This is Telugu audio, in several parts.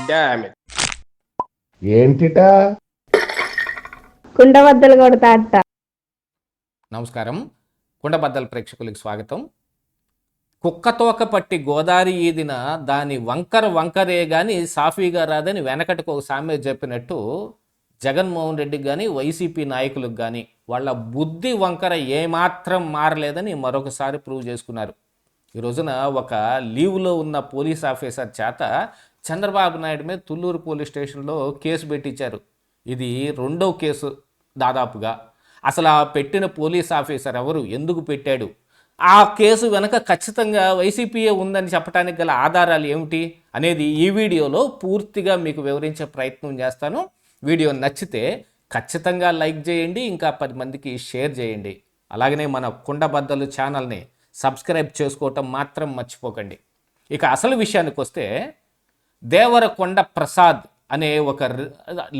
Damn it. ఏంటిటా కుండబద్దలు కొడతా అత్త. నమస్కారం. కుండబద్దల ప్రేక్షకులకు స్వాగతం. కుక్కతోక పట్టి గోదారి ఈదిన దాని వంకర వంకరే కానీ సాఫీగా రాదని వెనకటికి ఒక సామెత చెప్పినట్టు జగన్మోహన్ రెడ్డికి కానీ వైసీపీ నాయకులకు కానీ వాళ్ళ బుద్ధి వంకర ఏమాత్రం మారలేదని మరొకసారి ప్రూవ్ చేసుకున్నారు. ఈ రోజున ఒక లీవ్లో ఉన్న పోలీస్ ఆఫీసర్ చేత చంద్రబాబు నాయుడు మీద తుళ్ళూరు పోలీస్ స్టేషన్లో కేసు పెట్టించారు. ఇది రెండో కేసు దాదాపుగా. అసలు ఆ పెట్టిన పోలీస్ ఆఫీసర్ ఎవరు, ఎందుకు పెట్టాడు, ఆ కేసు వెనక ఖచ్చితంగా వైసీపీయే ఉందని చెప్పడానికి గల ఆధారాలు ఏమిటి అనేది ఈ వీడియోలో పూర్తిగా మీకు వివరించే ప్రయత్నం చేస్తాను. వీడియో నచ్చితే ఖచ్చితంగా లైక్ చేయండి, ఇంకా 10 మందికి షేర్ చేయండి. అలాగనే మన కుండబద్దలు ఛానల్ని సబ్స్క్రైబ్ చేసుకోవటం మాత్రం మర్చిపోకండి. ఇక అసలు విషయానికి వస్తే, దేవరకొండ ప్రసాద్ అనే ఒక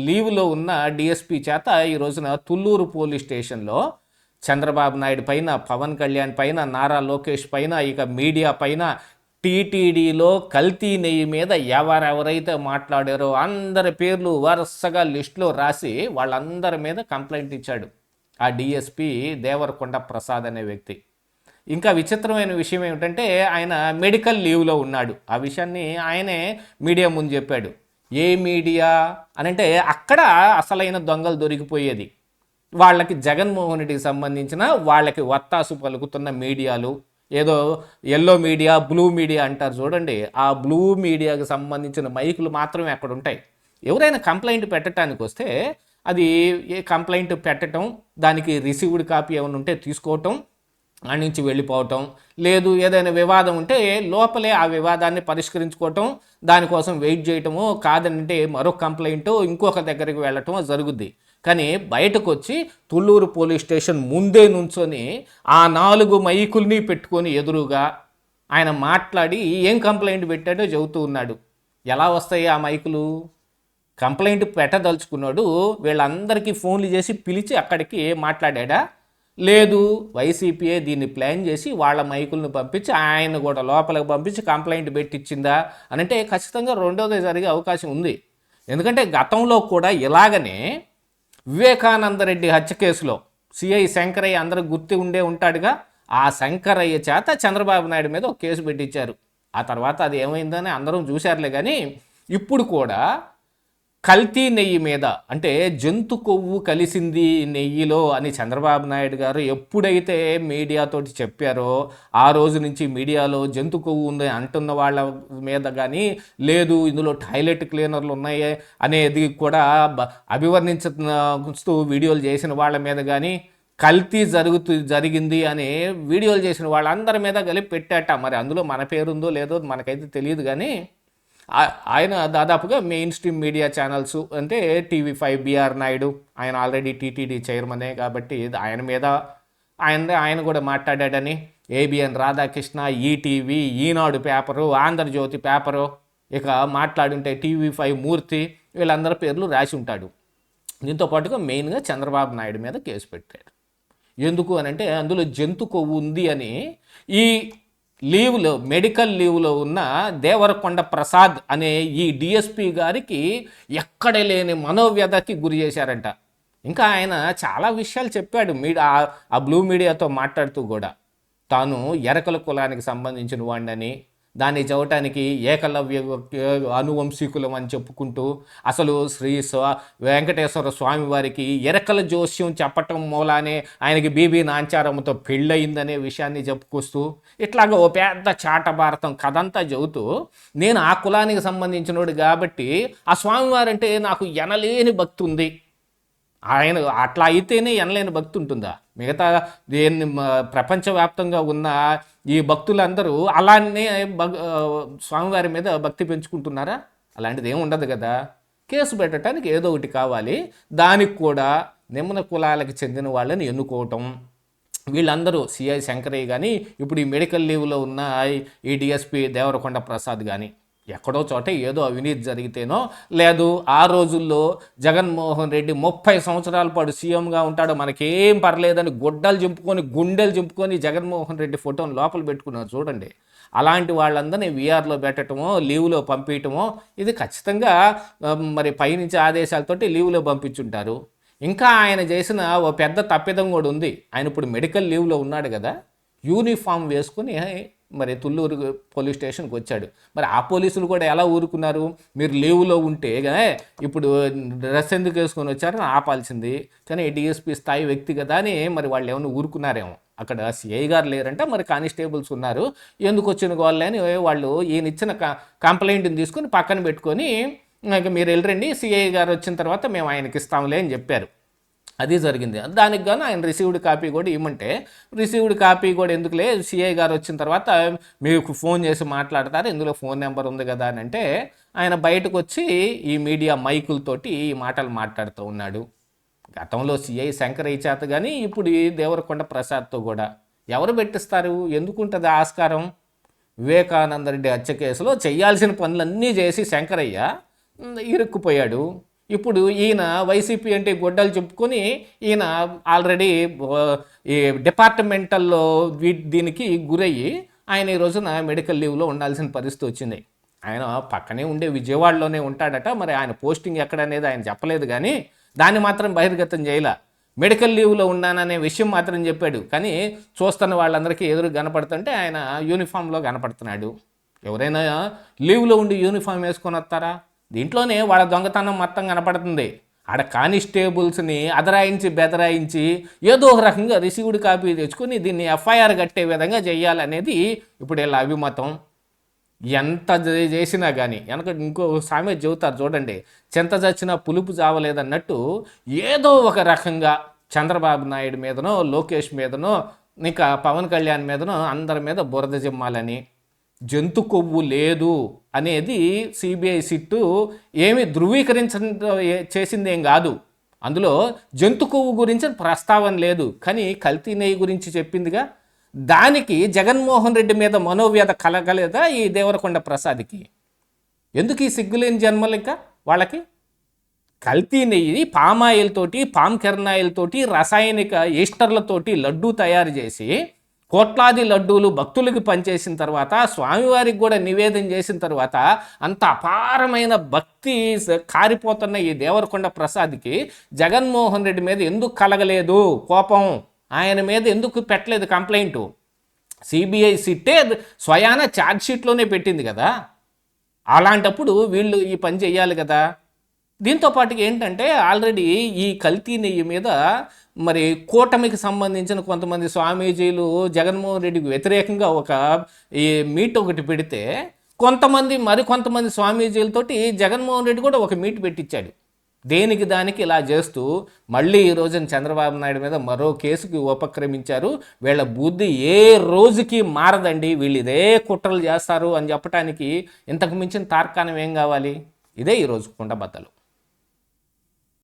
లీవ్లో ఉన్న డిఎస్పీ చేత ఈ రోజున తుళ్ళూరు పోలీస్ స్టేషన్లో చంద్రబాబు నాయుడు పైన, పవన్ కళ్యాణ్ పైన, నారా లోకేష్ పైన, ఇక మీడియా పైన, టీటీడీలో కల్తీ నెయ్యి మీద ఎవరెవరైతే మాట్లాడారో అందరి పేర్లు వరుసగా లిస్టులో రాసి వాళ్ళందరి మీద కంప్లైంట్ ఇచ్చాడు ఆ డిఎస్పీ దేవరకొండ ప్రసాద్ అనే వ్యక్తి. ఇంకా విచిత్రమైన విషయం ఏమిటంటే, ఆయన మెడికల్ లీవ్లో ఉన్నాడు. ఆ విషయాన్ని ఆయనే మీడియా ముందు చెప్పాడు. ఏ మీడియా అనంటే అక్కడ అసలైన దొంగలు దొరికిపోయేది. వాళ్ళకి జగన్మోహన్ రెడ్డికి సంబంధించిన వాళ్ళకి వత్తాసు పలుకుతున్న మీడియాలు, ఏదో ఎల్లో మీడియా, బ్లూ మీడియా అంటారు చూడండి, ఆ బ్లూ మీడియాకి సంబంధించిన మైకులు మాత్రమే అక్కడ ఉంటాయి. ఎవరైనా కంప్లైంట్ పెట్టడానికి వస్తే అది ఏ కంప్లైంట్ పెట్టడం, దానికి రిసీవ్డ్ కాపీ ఏమైనా ఉంటే తీసుకోవటం, ఆ నుంచి వెళ్ళిపోవటం, లేదు ఏదైనా వివాదం ఉంటే లోపలే ఆ వివాదాన్ని పరిష్కరించుకోవటం, దానికోసం వెయిట్ చేయటము, కాదంటే మరొక కంప్లైంట్ ఇంకొక దగ్గరికి వెళ్ళటం జరుగుద్ది. కానీ బయటకు వచ్చి తుళ్ళూరు పోలీస్ స్టేషన్ ముందే నుంచొని ఆ 4 మైకుల్ని పెట్టుకొని ఎదురుగా ఆయన మాట్లాడి ఏం కంప్లైంట్ పెట్టాడో చెబుతూ ఉన్నాడు. ఎలా వస్తాయి ఆ మైకులు? కంప్లైంట్ పెట్టదలుచుకున్నాడు వీళ్ళందరికీ ఫోన్లు చేసి పిలిచి అక్కడికి మాట్లాడా? లేదు, వైసీపీయే దీన్ని ప్లాన్ చేసి వాళ్ళ మైకులను పంపించి ఆయన కూడా లోపలికి పంపించి కంప్లైంట్ పెట్టించిందా అనంటే ఖచ్చితంగా రెండోది జరిగే అవకాశం ఉంది. ఎందుకంటే గతంలో కూడా ఇలాగనే వివేకానందరెడ్డి హత్య కేసులో సిఐ శంకరయ్య అందరికి గుర్తు ఉండే ఉంటాడుగా, ఆ శంకరయ్య చేత చంద్రబాబు నాయుడు మీద ఒక కేసు పెట్టించారు. ఆ తర్వాత అది ఏమైందని అందరం చూశారులే. కానీ ఇప్పుడు కూడా కల్తీ నెయ్యి మీద, అంటే జంతు కొవ్వు కలిసింది నెయ్యిలో అని చంద్రబాబు నాయుడు గారు ఎప్పుడైతే మీడియాతోటి చెప్పారో ఆ రోజు నుంచి మీడియాలో జంతు కొవ్వు ఉంది అంటున్న వాళ్ళ మీద కానీ, లేదు ఇందులో టాయిలెట్ క్లీనర్లు ఉన్నాయి అనేది కూడా అభివర్ణించుతూ వీడియోలు చేసిన వాళ్ళ మీద కానీ, కల్తీ జరిగింది అని వీడియోలు చేసిన వాళ్ళందరి మీద కలిపి పెట్టాట. మరి అందులో మన పేరుందో లేదో మనకైతే తెలియదు. కానీ ఆయన దాదాపుగా మెయిన్ స్ట్రీమ్ మీడియా ఛానల్స్ అంటే టీవీ5, బిఆర్ నాయుడు, ఆయన ఆల్రెడీ టీటీడీ చైర్మనే కాబట్టి ఆయన మీద ఆయన కూడా మాట్లాడాడని, ఏబిఎన్ రాధాకృష్ణ, ఈటీవీ, ఈనాడు పేపరు, ఆంధ్రజ్యోతి పేపరు, ఇక మాట్లాడుంటే టీవీ5 మూర్తి, వీళ్ళందరి పేర్లు రాసి ఉంటాడు. దీంతో పాటుగా మెయిన్గా చంద్రబాబు నాయుడు మీద కేసు పెట్టాడు. ఎందుకు అనంటే అందులో జంతు కొవ్వు ఉంది అని ఈ లీవ్లో, మెడికల్ లీవ్లో ఉన్న దేవరకొండ ప్రసాద్ అనే ఈ డిఎస్పీ గారికి ఎక్కడ లేని మనోవ్యధకి గురి చేశారంట. ఇంకా ఆయన చాలా విషయాలు చెప్పాడు ఆ బ్లూ మీడియాతో మాట్లాడుతూ కూడా. తాను ఎరకల కులానికి సంబంధించిన వాడిని, దాన్ని చదవటానికి ఏకలవ్య అనువంశీకులం అని చెప్పుకుంటూ అసలు శ్రీ వెంకటేశ్వర స్వామి వారికి ఎరకల జోస్యం చెప్పటం మూలానే ఆయనకి బీబీ నాంచారమ్మతో పెళ్ళయిందనే విషయాన్ని చెప్పుకొస్తూ ఇట్లాగ ఓ పెద్ద చాట భారతం కథంతా చెబుతూ, నేను ఆ కులానికి సంబంధించినోడు కాబట్టి ఆ స్వామివారంటే నాకు ఎనలేని భక్తి ఉంది. ఆయన అట్లా అయితేనే ఎనలేని భక్తి ఉంటుందా? మిగతా దేన్ని ప్రపంచవ్యాప్తంగా ఉన్న ఈ భక్తులందరూ అలానే స్వామివారి మీద భక్తి పెంచుకుంటున్నారా? అలాంటిది ఏమి ఉండదు కదా. కేసు పెట్టడానికి ఏదో ఒకటి కావాలి. దానికి కూడా నిమ్న కులాలకు చెందిన వాళ్ళని ఎన్నుకోవటం. వీళ్ళందరూ సిఐ శంకరయ్య కానీ, ఇప్పుడు ఈ మెడికల్ లీవ్లో ఉన్న ఈ డిఎస్పీ దేవరకొండ ప్రసాద్ కానీ, ఎక్కడో చోట ఏదో అవినీతి జరిగితేనో, లేదు ఆ రోజుల్లో జగన్మోహన్ రెడ్డి 30 సంవత్సరాల పాటు సీఎంగా ఉంటాడు, మనకేం పర్లేదని గుడ్డలు చింపుకొని గుండెలు చింపుకొని జగన్మోహన్ రెడ్డి ఫోటోని లోపల పెట్టుకున్నారు చూడండి. అలాంటి వాళ్ళందరినీ వీఆర్లో పెట్టడమో లీవ్లో పంపించటమో ఇది ఖచ్చితంగా మరి పైనుంచి ఆదేశాలతోటి లీవ్లో పంపించుంటారు. ఇంకా ఆయన చేసిన ఓ పెద్ద తప్పిదం కూడా ఉంది. ఆయన ఇప్పుడు మెడికల్ లీవ్లో ఉన్నాడు కదా, యూనిఫామ్ వేసుకుని మరి తుళ్ళూరు పోలీస్ స్టేషన్కి వచ్చాడు. మరి ఆ పోలీసులు కూడా ఎలా ఊరుకున్నారు? మీరు లీవ్లో ఉంటే ఇప్పుడు డ్రెస్ ఎందుకు వేసుకొని వచ్చారని ఆపాల్సింది. కానీ డిఎస్పీ స్థాయి వ్యక్తి కదా అని మరి వాళ్ళు ఏమైనా ఊరుకున్నారేమో. అక్కడ సిఐ గారు లేరంటే మరి కానిస్టేబుల్స్ ఉన్నారు, ఎందుకు వచ్చిన వాళ్ళే అని వాళ్ళు ఈయన ఇచ్చిన కంప్లైంట్ని తీసుకొని పక్కన పెట్టుకొని ఇంకా మీరు వెళ్ళరండి, సిఐ గారు వచ్చిన తర్వాత మేము ఆయనకి ఇస్తాంలే అని చెప్పారు. అది జరిగింది. దానికి గాను ఆయన రిసీవ్డ్ కాపీ కూడా ఇవ్వమంటే, రిసీవ్డ్ కాపీ కూడా ఎందుకులే, సిఐ గారు వచ్చిన తర్వాత మీకు ఫోన్ చేసి మాట్లాడతారు, ఇందులో ఫోన్ నెంబర్ ఉంది కదా అని అంటే ఆయన బయటకు వచ్చి ఈ మీడియా మైకులతోటి ఈ మాటలు మాట్లాడుతూ ఉన్నాడు. గతంలో సిఐ శంకరయ్య చేత కానీ ఇప్పుడు ఈ దేవరకొండ ప్రసాద్తో కూడా ఎవరు పెట్టిస్తారు? ఎందుకుంటుంది ఆస్కారం? వివేకానంద రెడ్డి హత్య కేసులో చేయాల్సిన పనులన్నీ చేసి శంకరయ్య ఇరుక్కుపోయాడు. ఇప్పుడు ఈయన వైసీపీ అంటే గొడ్డలు చెప్పుకొని ఈయన ఆల్రెడీ ఈ డిపార్ట్మెంటల్లో దీనికి గురయ్యి ఆయన ఈ రోజున మెడికల్ లీవ్లో ఉండాల్సిన పరిస్థితి వచ్చింది. ఆయన పక్కనే ఉండే విజయవాడలోనే ఉంటాడట, మరి ఆయన పోస్టింగ్ ఎక్కడనేది ఆయన చెప్పలేదు, కానీ దాన్ని మాత్రం బహిర్గతం చేయలే. మెడికల్ లీవ్లో ఉన్నాననే విషయం మాత్రం చెప్పాడు, కానీ చూస్తున్న వాళ్ళందరికీ ఎదురు కనపడుతుంటే ఆయన యూనిఫామ్లో కనపడుతున్నాడు. ఎవరైనా లీవ్లో ఉండి యూనిఫామ్ వేసుకొని వస్తారా? దీంట్లోనే వాళ్ళ దొంగతనం మొత్తం కనపడుతుంది. ఆడ కానిస్టేబుల్స్ని అదరాయించి బెదరాయించి ఏదో ఒక రకంగా రిసీవ్డ్ కాపీ తెచ్చుకొని దీన్ని ఎఫ్ఐఆర్ కట్టే విధంగా చేయాలనేది ఇప్పుడు వీళ్ళ అభిమతం. ఎంత చేసినా కానీ వెనక ఇంకో సామెత చెబుతారు చూడండి, చెంత చచ్చినా పులుపు చావలేదన్నట్టు ఏదో ఒక రకంగా చంద్రబాబు నాయుడు మీదనో లోకేష్ మీదనో ఇంకా పవన్ కళ్యాణ్ మీదనో అందరి మీద బురద జిమ్మాలని, జంతు కొవ్వు లేదు అనేది సిబిఐ సిట్టు ఏమి చేసిందేం కాదు. అందులో జంతు కొవ్వు గురించి ప్రస్తావన లేదు, కానీ కల్తీ నెయ్యి గురించి చెప్పిందిగా. దానికి జగన్మోహన్ రెడ్డి మీద మనోవ్యధ కలగలేదా ఈ దేవరకొండ ప్రసాద్కి? ఎందుకు ఈ సిగ్గులేని జన్మలు ఇంకా వాళ్ళకి? కల్తీ నెయ్యి పామాయిల్ తోటి, పామ్ కెర్నాయిల్ తోటి, రసాయనిక ఈస్టర్లతోటి లడ్డూ తయారు చేసి కోట్లాది లడ్డూలు భక్తులకి పనిచేసిన తర్వాత, స్వామివారికి కూడా నివేదన చేసిన తర్వాత అంత అపారమైన భక్తి కారిపోతున్న ఈ దేవరకొండ ప్రసాద్కి జగన్మోహన్ రెడ్డి మీద ఎందుకు కలగలేదు కోపం? ఆయన మీద ఎందుకు పెట్టలేదు కంప్లైంటు? సిబిఐ సిట్టే స్వయాన ఛార్జ్షీట్లోనే పెట్టింది కదా. అలాంటప్పుడు వీళ్ళు ఈ పని చేయాలి కదా. దీంతోపాటు ఏంటంటే ఆల్రెడీ ఈ కల్తీ నెయ్యి మీద మరి కూటమికి సంబంధించిన కొంతమంది స్వామీజీలు జగన్మోహన్ రెడ్డికి వ్యతిరేకంగా ఒక ఈ మీట్ ఒకటి పెడితే మరికొంతమంది స్వామీజీలతోటి జగన్మోహన్ రెడ్డి కూడా ఒక మీట్ పెట్టించాడు. దేనికి దానికి ఇలా చేస్తూ మళ్ళీ ఈ రోజున చంద్రబాబు నాయుడు మీద మరో కేసుకి ఉపక్రమించారు. వీళ్ళ బుద్ధి ఏ రోజుకి మారదండి, వీళ్ళు ఇదే కుట్రలు చేస్తారు అని చెప్పడానికి ఇంతకు మించిన తార్కాణం ఏం కావాలి? ఇదే ఈరోజు కుండబద్దలు.